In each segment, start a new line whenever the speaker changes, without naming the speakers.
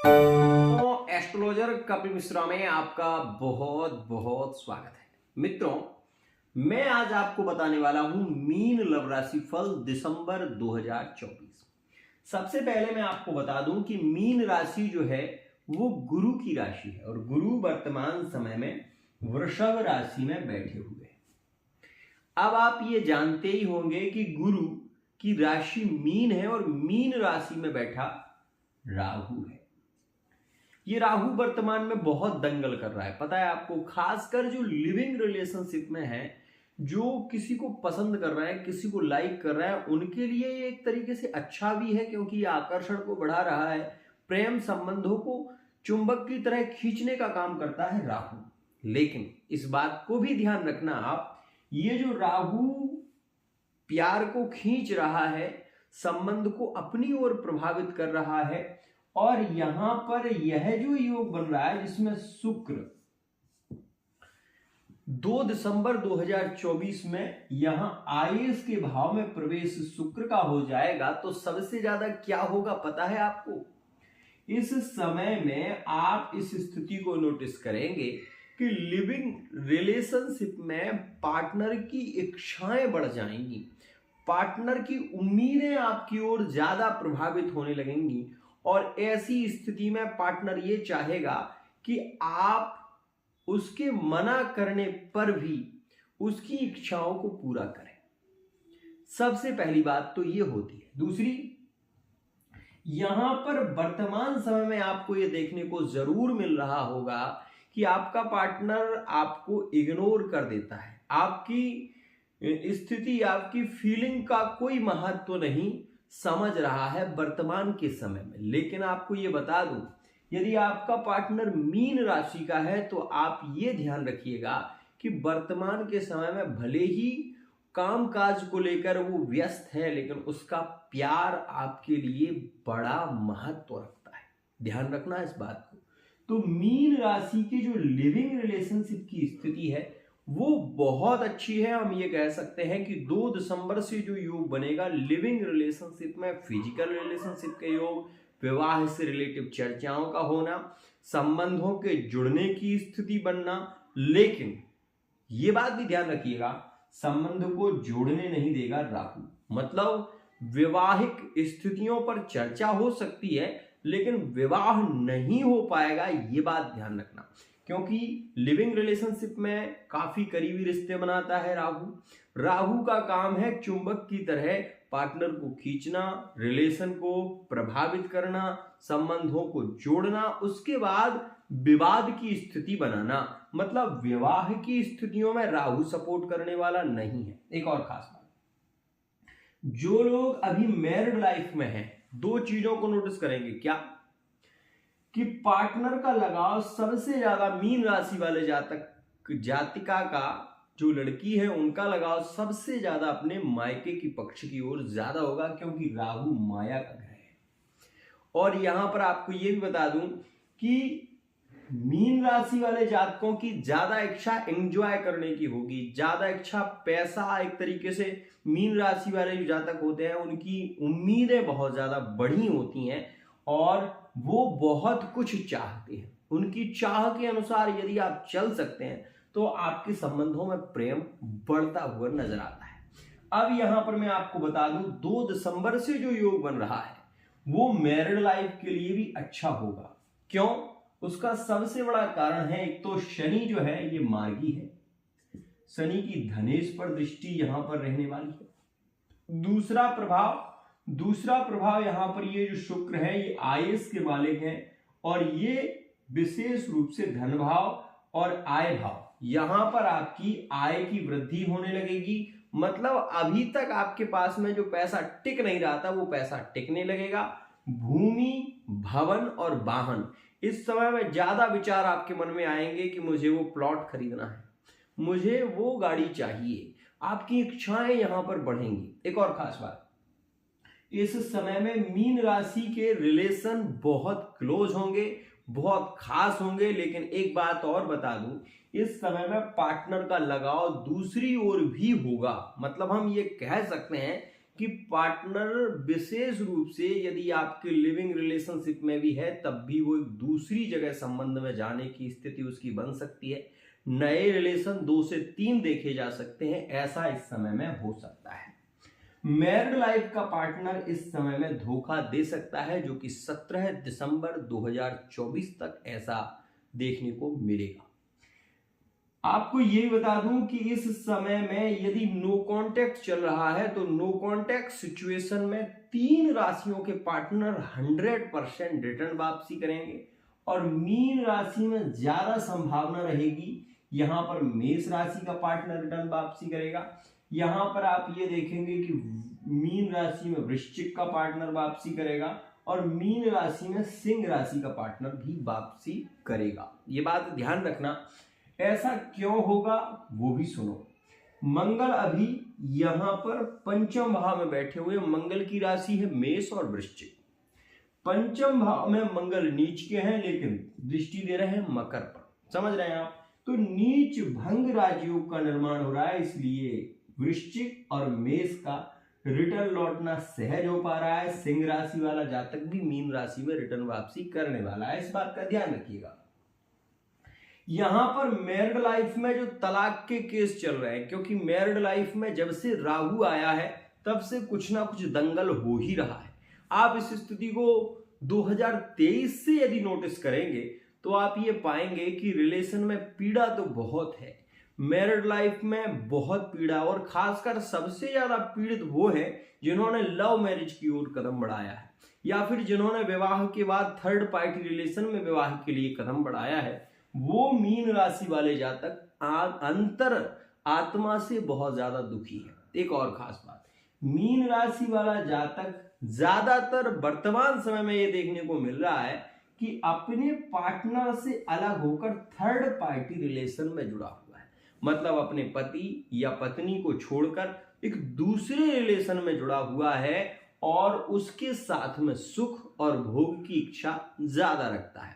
तो एस्ट्रोलॉजर कपिल मिश्रा में आपका बहुत बहुत स्वागत है। मित्रों, मैं आज आपको बताने वाला हूं मीन लव राशि फल दिसंबर 2024। सबसे पहले मैं आपको बता दूं कि मीन राशि जो है वो गुरु की राशि है और गुरु वर्तमान समय में वृषभ राशि में बैठे हुए हैं। अब आप ये जानते ही होंगे कि गुरु की राशि मीन है और मीन राशि में बैठा राहु है। ये राहु वर्तमान में बहुत दंगल कर रहा है, पता है आपको। खासकर जो लिविंग रिलेशनशिप में है, जो किसी को पसंद कर रहा है, किसी को लाइक कर रहा है, उनके लिए ये एक तरीके से अच्छा भी है क्योंकि ये आकर्षण को बढ़ा रहा है, प्रेम संबंधों को चुंबक की तरह खींचने का काम करता है राहु। लेकिन इस बात को भी ध्यान रखना आप, ये जो राहु प्यार को खींच रहा है, संबंध को अपनी ओर प्रभावित कर रहा है, और यहां पर यह जो योग बन रहा है जिसमें शुक्र 2 दिसंबर 2024 में यहां आयेस के भाव में प्रवेश शुक्र का हो जाएगा, तो सबसे ज्यादा क्या होगा पता है आपको। इस समय में आप इस स्थिति को नोटिस करेंगे कि लिविंग रिलेशनशिप में पार्टनर की इच्छाएं बढ़ जाएंगी, पार्टनर की उम्मीदें आपकी ओर ज्यादा प्रभावित होने लगेंगी, और ऐसी स्थिति में पार्टनर ये चाहेगा कि आप उसके मना करने पर भी उसकी इच्छाओं को पूरा करें। सबसे पहली बात तो ये होती है। दूसरी, यहां पर वर्तमान समय में आपको ये देखने को जरूर मिल रहा होगा कि आपका पार्टनर आपको इग्नोर कर देता है, आपकी स्थिति, आपकी फीलिंग का कोई महत्व नहीं समझ रहा है वर्तमान के समय में। लेकिन आपको ये बता दूं, यदि आपका पार्टनर मीन राशि का है तो आप ये ध्यान रखिएगा कि वर्तमान के समय में भले ही कामकाज को लेकर वो व्यस्त है, लेकिन उसका प्यार आपके लिए बड़ा महत्व रखता है। ध्यान रखना इस बात को। तो मीन राशि की जो लिविंग रिलेशनशिप की स्थिति है वो बहुत अच्छी है। हम ये कह सकते हैं कि 2 दिसंबर से जो योग बनेगा लिविंग रिलेशनशिप में, फिजिकल रिलेशनशिप के योग, विवाह से रिलेटिव चर्चाओं का होना, संबंधों के जुड़ने की स्थिति बनना। लेकिन ये बात भी ध्यान रखिएगा, संबंध को जोड़ने नहीं देगा राहु। मतलब विवाहिक स्थितियों पर चर्चा हो सकती है लेकिन विवाह नहीं हो पाएगा, ये बात ध्यान रखना, क्योंकि लिविंग रिलेशनशिप में काफी करीबी रिश्ते बनाता है राहु। राहु का काम है चुंबक की तरह पार्टनर को खींचना, रिलेशन को प्रभावित करना, संबंधों को जोड़ना, उसके बाद विवाद की स्थिति बनाना। मतलब विवाह की स्थितियों में राहु सपोर्ट करने वाला नहीं है। एक और खास बात, जो लोग अभी मैरिड लाइफ में हैं, 2 चीजों को नोटिस करेंगे। क्या कि पार्टनर का लगाव सबसे ज्यादा मीन राशि वाले जातिका का, जो लड़की है उनका लगाव सबसे ज्यादा अपने मायके की पक्ष की ओर ज्यादा होगा, क्योंकि राहु माया का ग्रह है। और यहां पर आपको यह भी बता दूं कि मीन राशि वाले जातकों की ज्यादा इच्छा एंजॉय करने की होगी, ज्यादा इच्छा पैसा, एक तरीके से मीन राशि वाले जो जातक होते हैं उनकी उम्मीदें बहुत ज्यादा बढ़ी होती हैं और वो बहुत कुछ चाहते हैं। उनकी चाह के अनुसार यदि आप चल सकते हैं तो आपके संबंधों में प्रेम बढ़ता हुआ नजर आता है। अब यहां पर मैं आपको बता दूं, 2 दिसंबर से जो योग बन रहा है वो मैरिड लाइफ के लिए भी अच्छा होगा। क्यों? उसका सबसे बड़ा कारण है, एक तो शनि जो है ये मार्गी है, शनि की धनेश पर दृष्टि यहां पर रहने वाली है। दूसरा प्रभाव यहां पर ये जो शुक्र है ये आयेस के मालिक हैं, और ये विशेष रूप से धन भाव और आय भाव, यहां पर आपकी आय की वृद्धि होने लगेगी। मतलब अभी तक आपके पास में जो पैसा टिक नहीं रहा था वो पैसा टिकने लगेगा। भूमि, भवन और वाहन, इस समय में ज्यादा विचार आपके मन में आएंगे कि मुझे वो प्लॉट खरीदना है, मुझे वो गाड़ी चाहिए। आपकी इच्छाएं यहां पर बढ़ेंगी। एक और खास बात, इस समय में मीन राशि के रिलेशन बहुत क्लोज होंगे, बहुत खास होंगे। लेकिन एक बात और बता दूं, इस समय में पार्टनर का लगाव दूसरी ओर भी होगा। मतलब हम ये कह सकते हैं कि पार्टनर विशेष रूप से यदि आपके लिविंग रिलेशनशिप में भी है तब भी वो एक दूसरी जगह संबंध में जाने की स्थिति उसकी बन सकती है। नए रिलेशन 2 से 3 देखे जा सकते हैं, ऐसा इस समय में हो सकता है। मैरिड लाइफ का पार्टनर इस समय में धोखा दे सकता है, जो कि 17 दिसंबर 2024 तक ऐसा देखने को मिलेगा। आपको ये बता दूं कि इस समय में यदि नो कांटेक्ट चल रहा है तो नो कांटेक्ट सिचुएशन में 3 राशियों के पार्टनर 100% रिटर्न वापसी करेंगे और मीन राशि में ज्यादा संभावना रहेगी। यहां पर मेष राशि का पार्टनर रिटर्न वापसी करेगा। यहां पर आप ये देखेंगे कि मीन राशि में वृश्चिक का पार्टनर वापसी करेगा और मीन राशि में सिंह राशि का पार्टनर भी वापसी करेगा। ये बात ध्यान रखना। ऐसा क्यों होगा वो भी सुनो। मंगल अभी यहां पर पंचम भाव में बैठे हुए, मंगल की राशि है मेष और वृश्चिक। पंचम भाव में मंगल नीच के हैं लेकिन दृष्टि दे रहे हैं मकर पर, समझ रहे हैं आप। तो नीच भंग राजयोग का निर्माण हो रहा है, इसलिए वृश्चिक और मेष का रिटर्न लौटना सहज हो पा रहा है। सिंह राशि वाला जातक भी मीन राशि में रिटर्न वापसी करने वाला है, इस बात का ध्यान रखिएगा। यहां पर मैरिड लाइफ में जो तलाक के केस चल रहे हैं, क्योंकि मैरिड लाइफ में जब से राहु आया है तब से कुछ ना कुछ दंगल हो ही रहा है। आप इस स्थिति को 2023 से यदि नोटिस करेंगे तो आप ये पाएंगे कि रिलेशन में पीड़ा तो बहुत है, मैरिड लाइफ में बहुत पीड़ा, और खासकर सबसे ज्यादा पीड़ित वो है जिन्होंने लव मैरिज की ओर कदम बढ़ाया है या फिर जिन्होंने विवाह के बाद थर्ड पार्टी रिलेशन में विवाह के लिए कदम बढ़ाया है। वो मीन राशि वाले जातक अंतर आत्मा से बहुत ज्यादा दुखी है। एक और खास बात, मीन राशि वाला जातक ज्यादातर वर्तमान समय में ये देखने को मिल रहा है कि अपने पार्टनर से अलग होकर थर्ड पार्टी रिलेशन में जुड़ा हुआ है, मतलब अपने पति या पत्नी को छोड़कर एक दूसरे रिलेशन में जुड़ा हुआ है और उसके साथ में सुख और भोग की इच्छा ज्यादा रखता है।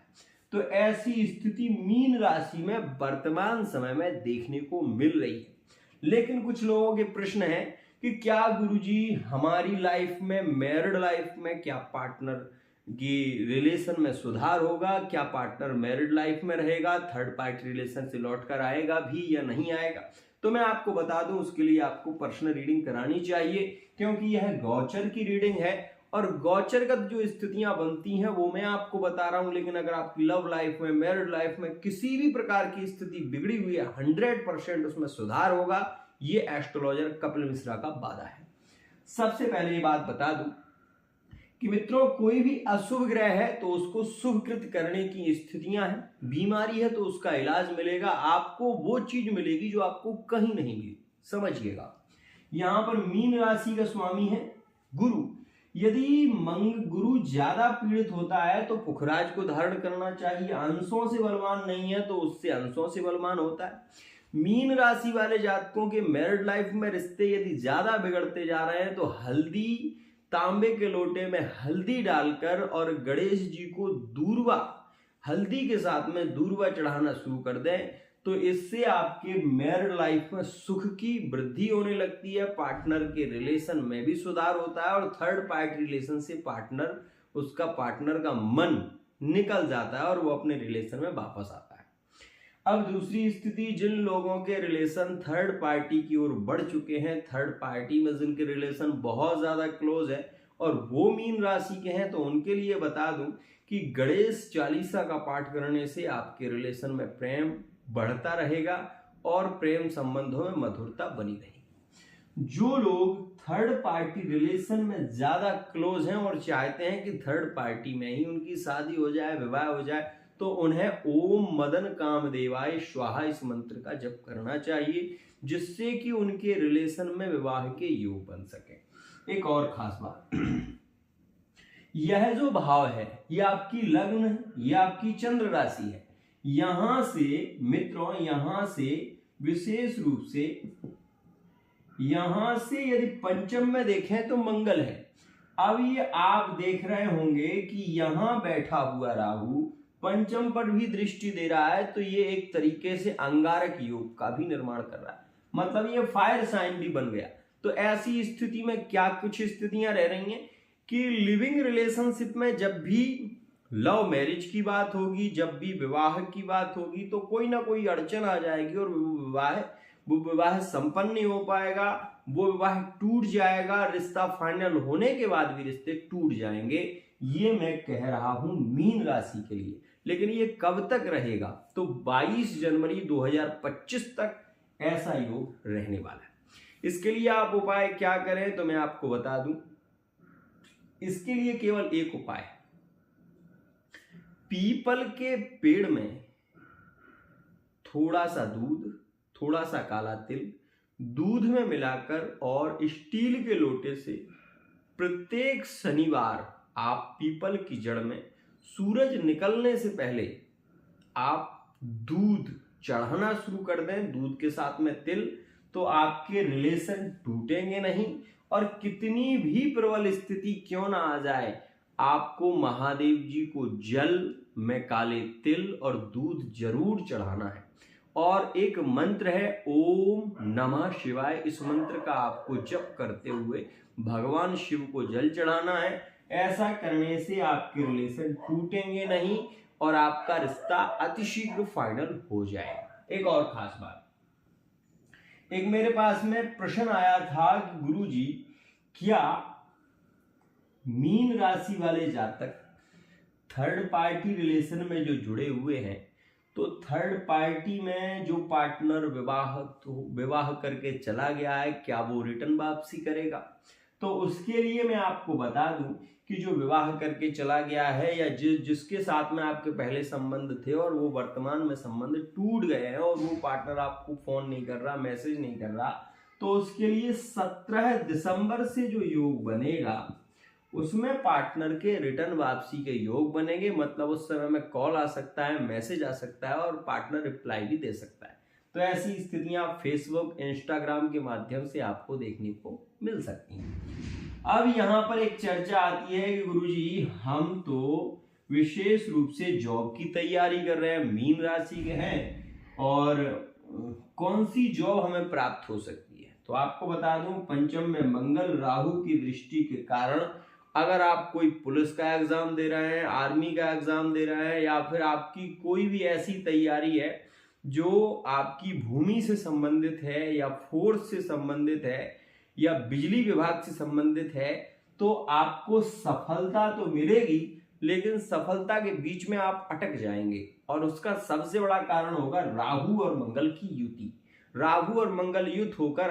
तो ऐसी स्थिति मीन राशि में वर्तमान समय में देखने को मिल रही है। लेकिन कुछ लोगों के प्रश्न है कि क्या गुरुजी हमारी लाइफ में, मैरिड लाइफ में क्या पार्टनर की रिलेशन में सुधार होगा, क्या पार्टनर मैरिड लाइफ में रहेगा, थर्ड पार्टी रिलेशन से लौटकर आएगा भी या नहीं आएगा। तो मैं आपको बता दूं, उसके लिए आपको पर्सनल रीडिंग करानी चाहिए, क्योंकि यह गोचर की रीडिंग है और गोचरगत जो स्थितियां बनती हैं वो मैं आपको बता रहा हूं। लेकिन अगर आपकी लव लाइफ में, मैरिड लाइफ में किसी भी प्रकार की स्थिति बिगड़ी हुई है, 100% उसमें सुधार होगा, ये एस्ट्रोलॉजर कपिल मिश्रा का वादा है। सबसे पहले ये बात बता दूं कि मित्रों, कोई भी अशुभ ग्रह है तो उसको शुभकृत करने की स्थितियां हैं। बीमारी है तो उसका इलाज मिलेगा, आपको वो चीज मिलेगी जो आपको कहीं नहीं मिली, समझिएगा। यहां पर मीन राशि का स्वामी है गुरु। यदि गुरु ज्यादा पीड़ित होता है तो पुखराज को धारण करना चाहिए। अंशों से बलवान नहीं है तो उससे अंशों से बलवान होता है। मीन राशि वाले जातकों के मैरिड लाइफ में रिश्ते यदि ज्यादा बिगड़ते जा रहे हैं तो हल्दी, तांबे के लोटे में हल्दी डालकर और गणेश जी को दूर्वा, हल्दी के साथ में दूर्वा चढ़ाना शुरू कर दें तो इससे आपके मैरिड लाइफ में सुख की वृद्धि होने लगती है। पार्टनर के रिलेशन में भी सुधार होता है और थर्ड पार्टी रिलेशन से पार्टनर का मन निकल जाता है और वो अपने रिलेशन में वापस आता है। अब दूसरी स्थिति, जिन लोगों के रिलेशन थर्ड पार्टी की ओर बढ़ चुके हैं, थर्ड पार्टी में जिनके रिलेशन बहुत ज्यादा क्लोज है और वो मीन राशि के हैं, तो उनके लिए बता दूं कि गणेश चालीसा का पाठ करने से आपके रिलेशन में प्रेम बढ़ता रहेगा और प्रेम संबंधों में मधुरता बनी रहेगी। जो लोग थर्ड पार्टी रिलेशन में ज्यादा क्लोज हैं और चाहते हैं कि थर्ड पार्टी में ही उनकी शादी हो जाए, विवाह हो जाए, तो उन्हें ओम मदन कामदेवाय स्वाहा इस मंत्र का जप करना चाहिए, जिससे कि उनके रिलेशन में विवाह के योग बन सके। एक और खास बात, यह जो भाव है यह आपकी लग्न है, यह आपकी चंद्र राशि है। यहां से मित्रों, यहां से विशेष रूप से यहां से यदि पंचम में देखें तो मंगल है। अब ये आप देख रहे होंगे कि यहां बैठा हुआ राहु पंचम पर भी दृष्टि दे रहा है, तो ये एक तरीके से अंगारक योग का भी निर्माण कर रहा है, मतलब ये फायर साइन भी बन गया। तो ऐसी स्थिति में क्या कुछ स्थितियां रह रही हैं कि लिविंग रिलेशनशिप में जब भी लव मैरिज की बात होगी, जब भी विवाह की बात होगी, तो कोई ना कोई अड़चन आ जाएगी और वो विवाह संपन्न नहीं हो पाएगा, वो विवाह टूट जाएगा, रिश्ता फाइनल होने के बाद भी रिश्ते टूट जाएंगे। ये मैं कह रहा हूं मीन राशि के लिए। लेकिन ये कब तक रहेगा? तो 22 जनवरी 2025 तक ऐसा योग रहने वाला है। इसके लिए आप उपाय क्या करें तो मैं आपको बता दूं। इसके लिए केवल एक उपाय है। पीपल के पेड़ में थोड़ा सा दूध, थोड़ा सा काला तिल दूध में मिलाकर और स्टील के लोटे से प्रत्येक शनिवार आप पीपल की जड़ में सूरज निकलने से पहले आप दूध चढ़ाना शुरू कर दें, दूध के साथ में तिल, तो आपके रिलेशन टूटेंगे नहीं। और कितनी भी प्रबल स्थिति क्यों ना आ जाए, आपको महादेव जी को जल में काले तिल और दूध जरूर चढ़ाना है। और एक मंत्र है ओम नमः शिवाय, इस मंत्र का आपको जप करते हुए भगवान शिव को जल चढ़ाना है। ऐसा करने से आपके रिलेशन टूटेंगे नहीं और आपका रिश्ता अतिशीघ्र फाइनल हो जाएगा। एक और खास बात, एक मेरे पास में प्रश्न आया था कि गुरुजी क्या मीन राशि वाले जातक थर्ड पार्टी रिलेशन में जो जुड़े हुए हैं, तो थर्ड पार्टी में जो पार्टनर विवाह करके चला गया है, क्या वो रिटर्न वापसी करेगा? तो उसके लिए मैं आपको बता दूं कि जो विवाह करके चला गया है या जिसके साथ में आपके पहले संबंध थे और वो वर्तमान में संबंध टूट गए हैं और वो पार्टनर आपको फोन नहीं कर रहा, मैसेज नहीं कर रहा, तो उसके लिए 17 दिसंबर से जो योग बनेगा उसमें पार्टनर के रिटर्न वापसी के योग बनेंगे। मतलब उस समय में कॉल आ सकता है, मैसेज आ सकता है और पार्टनर रिप्लाई भी दे सकता है। तो ऐसी स्थितियां फेसबुक, इंस्टाग्राम के माध्यम से आपको देखने को मिल सकती हैं। अब यहाँ पर एक चर्चा आती है कि गुरुजी हम तो विशेष रूप से जॉब की तैयारी कर रहे हैं, मीन राशि के हैं, और कौन सी जॉब हमें प्राप्त हो सकती है? तो आपको बता दूं, पंचम में मंगल राहु की दृष्टि के कारण अगर आप कोई पुलिस का एग्जाम दे रहे हैं, आर्मी का एग्जाम दे रहे हैं, या फिर आपकी कोई भी ऐसी तैयारी है जो आपकी भूमि से संबंधित है या फोर्स से संबंधित है या बिजली विभाग से संबंधित है, तो आपको सफलता तो मिलेगी, लेकिन सफलता के बीच में आप अटक जाएंगे। और उसका सबसे बड़ा कारण होगा राहु और मंगल की युति। राहु और मंगल युत होकर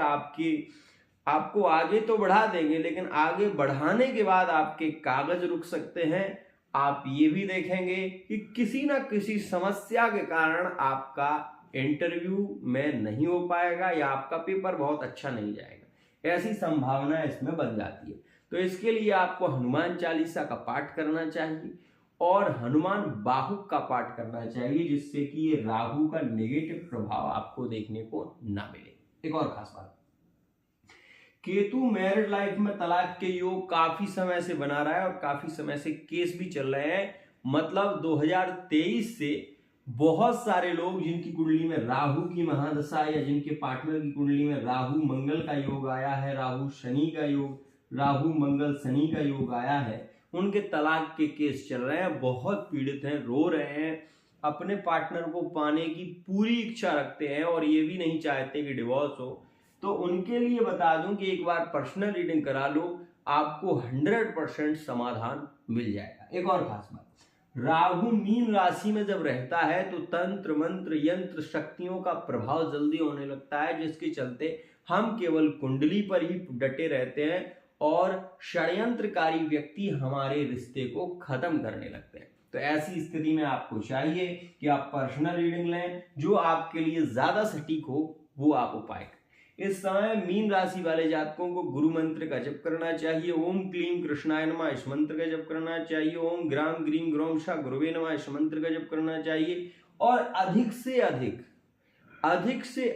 आपको आगे तो बढ़ा देंगे, लेकिन आगे बढ़ाने के बाद आपके कागज रुक सकते हैं। आप ये भी देखेंगे कि किसी ना किसी समस्या के कारण आपका इंटरव्यू में नहीं हो पाएगा या आपका पेपर बहुत अच्छा नहीं जाएगा। ऐसी संभावना इसमें बन जाती है। तो इसके लिए आपको हनुमान चालीसा का पाठ करना चाहिए और हनुमान बाहुक का पाठ करना चाहिए, जिससे कि ये राहु का नेगेटिव प्रभाव आपको देखने को ना मिले। एक और खास बात, केतु मैरिड लाइफ में तलाक के योग काफी समय से बना रहा है और काफी समय से केस भी चल रहे हैं। मतलब 2023 से बहुत सारे लोग जिनकी कुंडली में राहु की महादशा या जिनके पार्टनर की कुंडली में राहु मंगल का योग आया है, राहु शनि का योग, राहु मंगल शनि का योग आया है, उनके तलाक के केस चल रहे हैं, बहुत पीड़ित हैं, रो रहे हैं, अपने पार्टनर को पाने की पूरी इच्छा रखते हैं और ये भी नहीं चाहते कि डिवोर्स हो। तो उनके लिए बता दूं कि एक बार पर्सनल रीडिंग करा लो, आपको 100% समाधान मिल जाएगा। एक और खास बात, राहु मीन राशि में जब रहता है तो तंत्र मंत्र यंत्र शक्तियों का प्रभाव जल्दी होने लगता है, जिसके चलते हम केवल कुंडली पर ही डटे रहते हैं और षड्यंत्रकारी व्यक्ति हमारे रिश्ते को खत्म करने लगते हैं। तो ऐसी स्थिति में आपको चाहिए कि आप पर्सनल रीडिंग लें, जो आपके लिए ज्यादा सटीक हो वो आप उपाय करें। इस समय मीन राशि वाले जातकों को गुरु मंत्र का जप करना चाहिए। ओम क्लीम कृष्णाय नमः इस मंत्र का जप करना चाहिए। ओम ग्राम ग्रीम ग्रोम शा गुरुवे नमः इस मंत्र का जप करना चाहिए। और अधिक से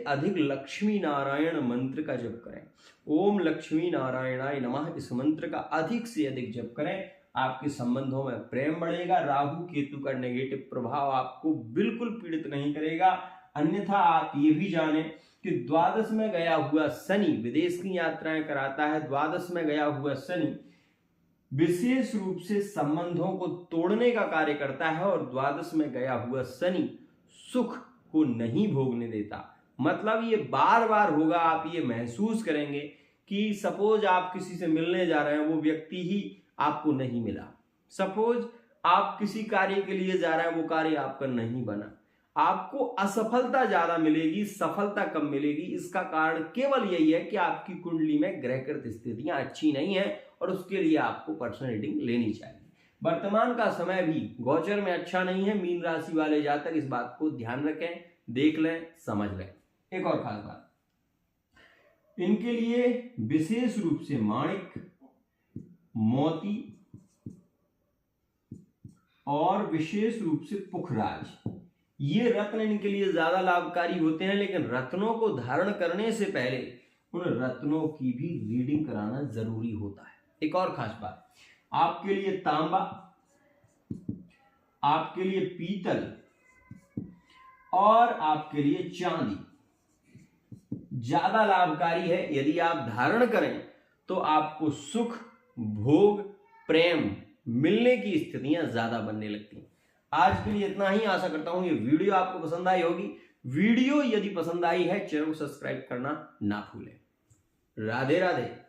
अधिक लक्ष्मी नारायण मंत्र का जप करें। ओम लक्ष्मी नारायणाय नमः इस मंत्र का अधिक से अधिक जप करें। आपके संबंधों में प्रेम बढ़ेगा। राहु केतु का नेगेटिव प्रभाव आपको बिल्कुल पीड़ित नहीं करेगा। अन्यथा आप ये भी जाने कि द्वादश में गया हुआ शनि विदेश की यात्राएं कराता है। द्वादश में गया हुआ शनि विशेष रूप से संबंधों को तोड़ने का कार्य करता है और द्वादश में गया हुआ शनि सुख को नहीं भोगने देता। मतलब ये बार बार होगा, आप ये महसूस करेंगे कि सपोज आप किसी से मिलने जा रहे हैं, वो व्यक्ति ही आपको नहीं मिला। सपोज आप किसी कार्य के लिए जा रहे हैं, वो कार्य आपका नहीं बना। आपको असफलता ज्यादा मिलेगी, सफलता कम मिलेगी। इसका कारण केवल यही है कि आपकी कुंडली में ग्रहकृत स्थितियां अच्छी नहीं है और उसके लिए आपको पर्सनल रीडिंग लेनी चाहिए। वर्तमान का समय भी गोचर में अच्छा नहीं है। मीन राशि वाले जातक इस बात को ध्यान रखें, देख लें, समझ लें। एक और खास बात, इनके लिए विशेष रूप से माणिक, मोती और विशेष रूप से पुखराज, ये रत्न इनके लिए ज्यादा लाभकारी होते हैं। लेकिन रत्नों को धारण करने से पहले उन रत्नों की भी रीडिंग कराना जरूरी होता है। एक और खास बात, आपके लिए तांबा, आपके लिए पीतल और आपके लिए चांदी ज्यादा लाभकारी है। यदि आप धारण करें तो आपको सुख, भोग, प्रेम मिलने की स्थितियां ज्यादा बनने लगती हैं। आज के लिए इतना ही। आशा करता हूं ये वीडियो आपको पसंद आई होगी। वीडियो यदि पसंद आई है, चैनल को सब्सक्राइब करना ना भूलें। राधे राधे।